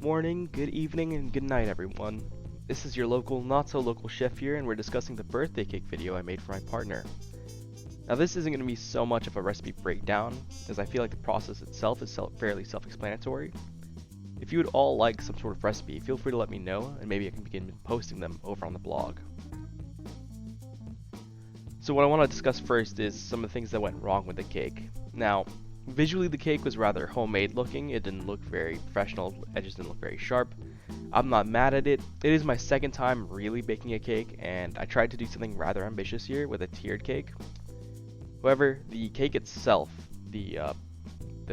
Good morning, good evening, and good night, everyone. This is your local, not-so-local chef here, and we're discussing the birthday cake video I made for my partner. Now, this isn't going to be so much of a recipe breakdown, as I feel like the process itself is fairly self-explanatory. If you would all like some sort of recipe, feel free to let me know, and maybe I can begin posting them over on the blog. So what I want to discuss first is some of the things that went wrong with the cake. Now, visually the cake was rather homemade looking, it didn't look very professional, edges didn't look very sharp. I'm not mad at it. It is my second time really baking a cake, and I tried to do something rather ambitious here with a tiered cake. However, the cake itself, the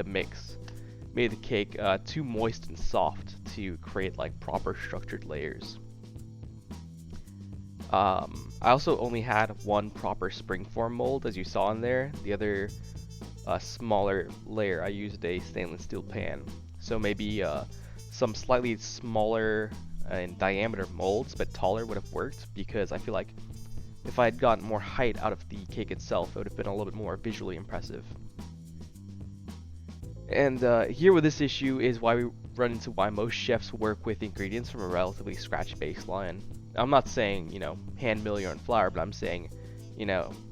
mix, made the cake too moist and soft to create like proper structured layers. I also only had one proper springform mold, as you saw in there. The other smaller layer, I used a stainless steel pan. So maybe some slightly smaller in diameter molds, but taller would have worked, because I feel like if I had gotten more height out of the cake itself, it would have been a little bit more visually impressive. And here with this issue is why we run into why most chefs work with ingredients from a relatively scratchy baseline. I'm not saying, hand mill your own flour, but I'm saying,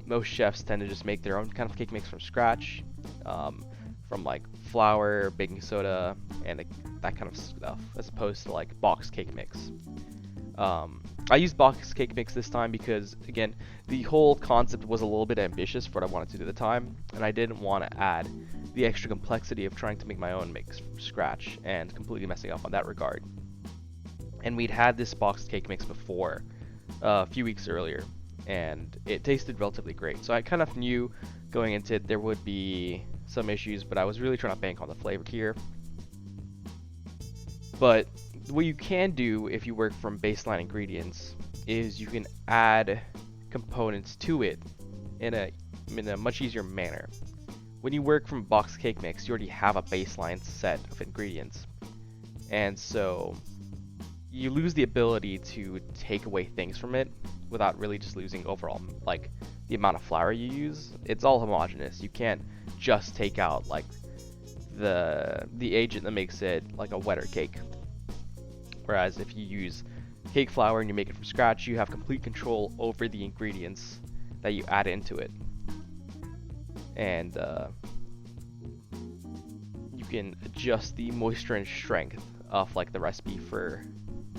most chefs tend to just make their own kind of cake mix from scratch, from like flour, baking soda, and that kind of stuff, as opposed to like box cake mix. I used box cake mix this time because, again, the whole concept was a little bit ambitious for what I wanted to do at the time, and I didn't want to add the extra complexity of trying to make my own mix from scratch and completely messing up on that regard. And we'd had this boxed cake mix before, a few weeks earlier, and it tasted relatively great. So I kind of knew going into it there would be some issues, but I was really trying to bank on the flavor here. But what you can do if you work from baseline ingredients is you can add components to it in a much easier manner. When you work from boxed cake mix, you already have a baseline set of ingredients, and so you lose the ability to take away things from it without really just losing overall, like, the amount of flour you use. It's all homogeneous. You can't just take out like the agent that makes it like a wetter cake. Whereas if you use cake flour and you make it from scratch, you have complete control over the ingredients that you add into it. And you can adjust the moisture and strength of like the recipe for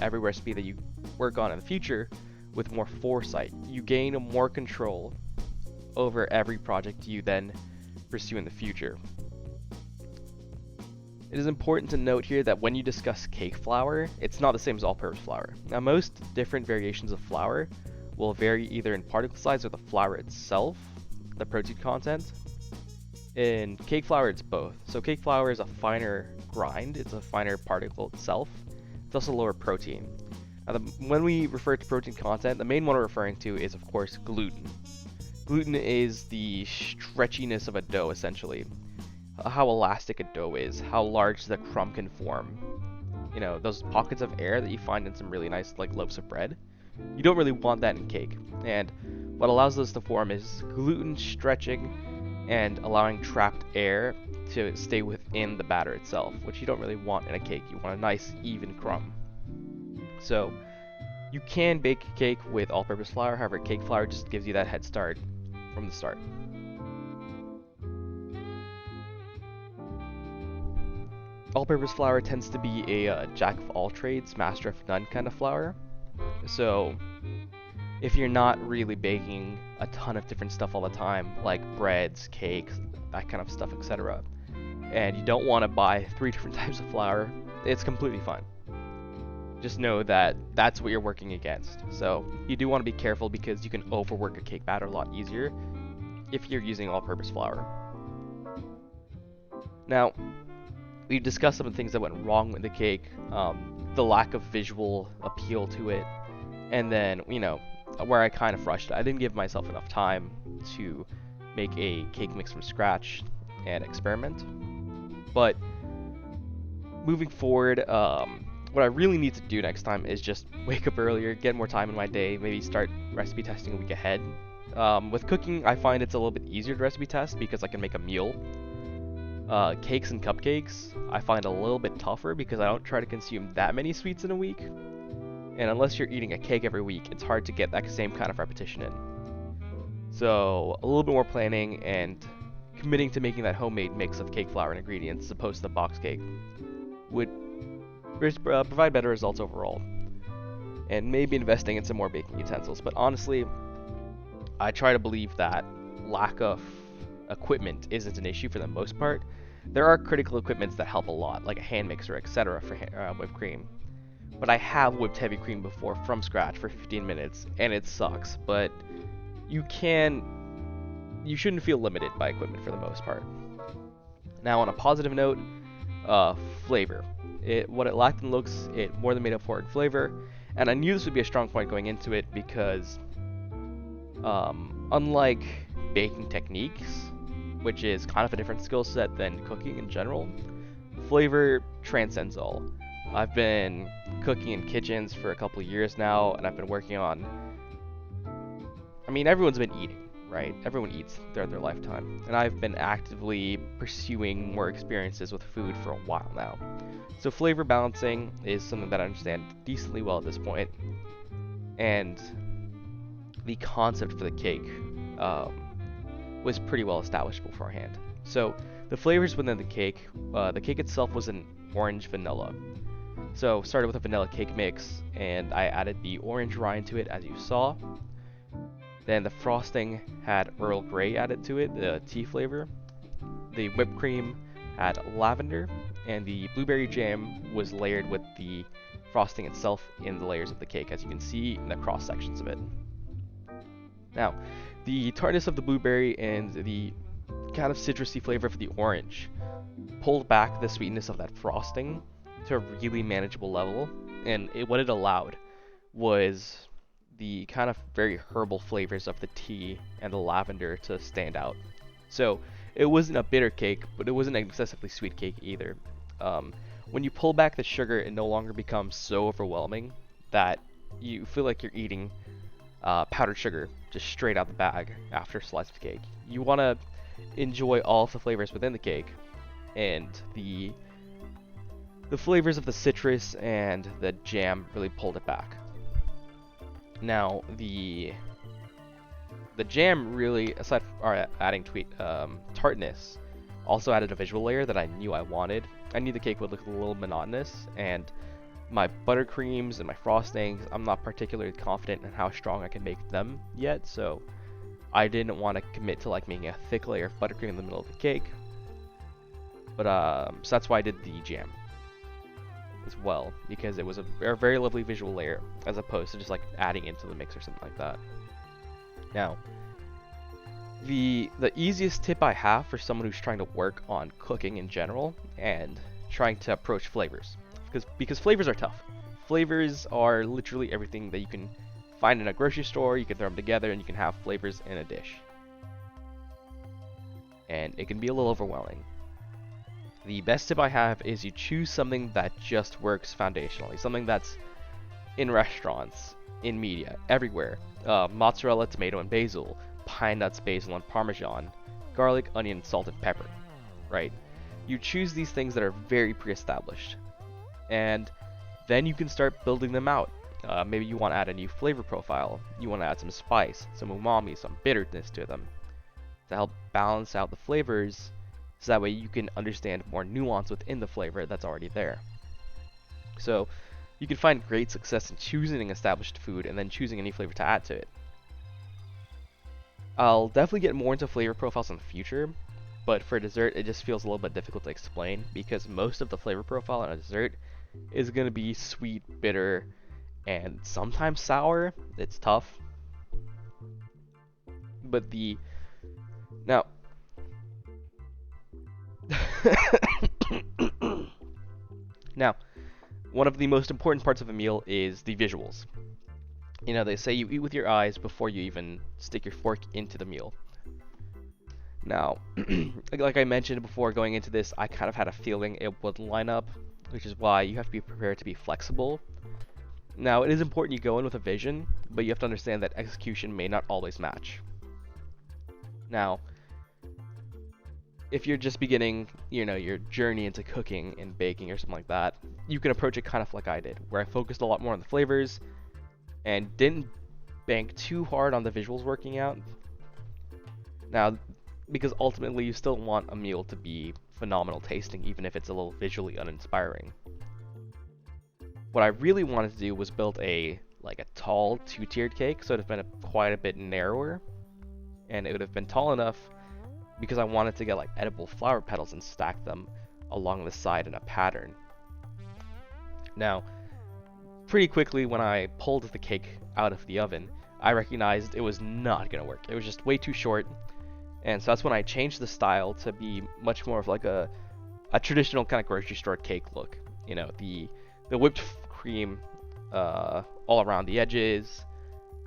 every recipe that you work on in the future with more foresight. You gain more control over every project you then pursue in the future. It is important to note here that when you discuss cake flour, it's not the same as all-purpose flour. Now, most different variations of flour will vary either in particle size or the flour itself, the protein content. In cake flour, it's both. So cake flour is a finer grind, it's a finer particle itself. It's also lower protein. Now, when we refer to protein content, the main one we're referring to is, of course, gluten. Gluten is the stretchiness of a dough, essentially. How elastic a dough is, how large the crumb can form. Those pockets of air that you find in some really nice like loaves of bread. You don't really want that in cake. And what allows those to form is gluten stretching and allowing trapped air to stay within the batter itself, which you don't really want in a cake. You want a nice, even crumb. So, you can bake a cake with all-purpose flour, however, cake flour just gives you that head start from the start. All-purpose flour tends to be a jack of all trades, master of none kind of flour. So, if you're not really baking a ton of different stuff all the time, like breads, cakes, that kind of stuff, etc., and you don't want to buy 3 different types of flour, it's completely fine. Just know that that's what you're working against. So you do want to be careful because you can overwork a cake batter a lot easier if you're using all-purpose flour. Now, we've discussed some of the things that went wrong with the cake, the lack of visual appeal to it, and then, where I kind of rushed it. I didn't give myself enough time to make a cake mix from scratch and experiment. But moving forward, what I really need to do next time is just wake up earlier, get more time in my day, maybe start recipe testing a week ahead. With cooking, I find it's a little bit easier to recipe test because I can make a meal Cakes and cupcakes, I find a little bit tougher because I don't try to consume that many sweets in a week. And unless you're eating a cake every week, it's hard to get that same kind of repetition in. So a little bit more planning and committing to making that homemade mix of cake flour and ingredients as opposed to the box cake would provide better results overall. And maybe investing in some more baking utensils. But honestly, I try to believe that lack of equipment isn't an issue for the most part. There are critical equipments that help a lot, like a hand mixer, etc. for whipped cream. But I have whipped heavy cream before from scratch for 15 minutes, and it sucks. But you shouldn't feel limited by equipment for the most part. Now, on a positive note, flavor. What it lacked in looks, it more than made up for in flavor. And I knew this would be a strong point going into it because, unlike baking techniques, which is kind of a different skill set than cooking in general, flavor transcends all. I've been cooking in kitchens for a couple of years now, and I've been working on... I mean, everyone's been eating, right? Everyone eats throughout their lifetime. And I've been actively pursuing more experiences with food for a while now. So flavor balancing is something that I understand decently well at this point. And the concept for the cake was pretty well established beforehand. So the flavors within the cake itself was an orange vanilla. So started with a vanilla cake mix, and I added the orange rind to it, as you saw. Then the frosting had Earl Grey added to it, the tea flavor. The whipped cream had lavender, and the blueberry jam was layered with the frosting itself in the layers of the cake, as you can see in the cross sections of it. Now, the tartness of the blueberry and the kind of citrusy flavor of the orange pulled back the sweetness of that frosting to a really manageable level, and what it allowed was the kind of very herbal flavors of the tea and the lavender to stand out. So it wasn't a bitter cake, but it wasn't an excessively sweet cake either. When you pull back the sugar, it no longer becomes so overwhelming that you feel like you're eating powdered sugar just straight out the bag after a slice of cake. You want to enjoy all of the flavors within the cake, and the flavors of the citrus and the jam really pulled it back. Now, the jam really, aside from adding tartness, also added a visual layer that I knew I wanted. I knew the cake would look a little monotonous, and my buttercreams and my frostings, I'm not particularly confident in how strong I can make them yet, so I didn't want to commit to like making a thick layer of buttercream in the middle of the cake. But so that's why I did the jam as well, because it was a very lovely visual layer as opposed to just like adding into the mix or something like that. Now, the easiest tip I have for someone who's trying to work on cooking in general and trying to approach flavors, because flavors are tough. Flavors are literally everything that you can find in a grocery store. You can throw them together and you can have flavors in a dish, and it can be a little overwhelming. The best tip I have is you choose something that just works foundationally, something that's in restaurants, in media, everywhere. Mozzarella, tomato, and basil, pine nuts, basil, and parmesan, garlic, onion, salt, and pepper, right? You choose these things that are very pre-established, and then you can start building them out. Maybe you want to add a new flavor profile. You want to add some spice, some umami, some bitterness to them to help balance out the flavors, so that way you can understand more nuance within the flavor that's already there. So you can find great success in choosing an established food and then choosing a new flavor to add to it. I'll definitely get more into flavor profiles in the future, but for dessert it just feels a little bit difficult to explain because most of the flavor profile on a dessert is going to be sweet, bitter, and sometimes sour. It's tough. But now now, one of the most important parts of a meal is the visuals. You know, they say you eat with your eyes before you even stick your fork into the meal. Now, like I mentioned before going into this, I kind of had a feeling it would line up, which is why you have to be prepared to be flexible. Now, it is important you go in with a vision, but you have to understand that execution may not always match. Now, if you're just beginning, your journey into cooking and baking or something like that, you can approach it kind of like I did, where I focused a lot more on the flavors and didn't bank too hard on the visuals working out. Now, because ultimately you still want a meal to be phenomenal tasting, even if it's a little visually uninspiring. What I really wanted to do was build a tall two-tiered cake, so it would have been quite a bit narrower, and it would have been tall enough because I wanted to get like edible flower petals and stack them along the side in a pattern. Now, pretty quickly when I pulled the cake out of the oven, I recognized it was not going to work. It was just way too short, and so that's when I changed the style to be much more of like a traditional kind of grocery store cake look. The whipped cream all around the edges,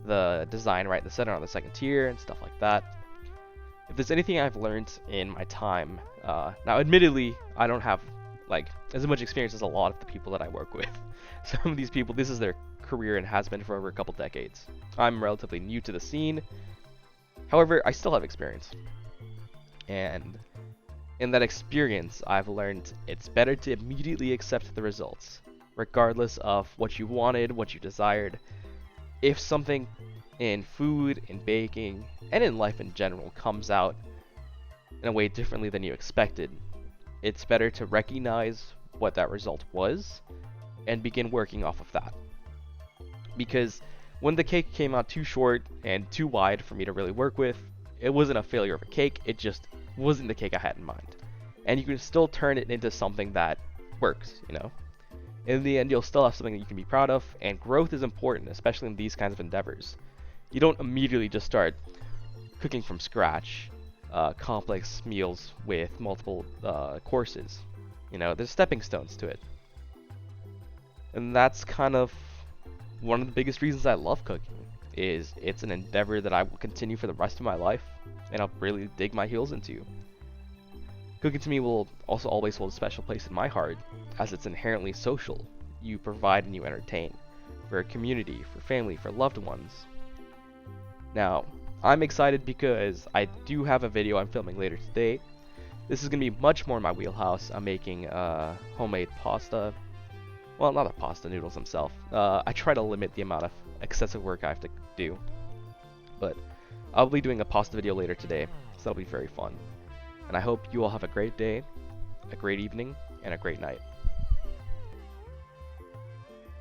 the design right in the center on the second tier, and stuff like that. If there's anything I've learned in my time, now admittedly, I don't have as much experience as a lot of the people that I work with. Some of these people, this is their career and has been for over a couple decades. I'm relatively new to the scene. However, I still have experience. And in that experience, I've learned it's better to immediately accept the results, regardless of what you wanted, what you desired. If something in food, in baking, and in life in general comes out in a way differently than you expected, it's better to recognize what that result was and begin working off of that. Because when the cake came out too short and too wide for me to really work with, it wasn't a failure of a cake, it just wasn't the cake I had in mind. And you can still turn it into something that works, In the end, you'll still have something that you can be proud of, and growth is important, especially in these kinds of endeavors. You don't immediately just start cooking from scratch complex meals with multiple courses. There's stepping stones to it. And that's kind of one of the biggest reasons I love cooking, is it's an endeavor that I will continue for the rest of my life, and I'll really dig my heels into. Cooking to me will also always hold a special place in my heart, as it's inherently social. You provide and you entertain, for a community, for family, for loved ones. Now, I'm excited because I do have a video I'm filming later today. This is going to be much more in my wheelhouse. I'm making homemade pasta. Well, not the pasta noodles themselves. I try to limit the amount of excessive work I have to do. But I'll be doing a pasta video later today, so that'll be very fun. And I hope you all have a great day, a great evening, and a great night.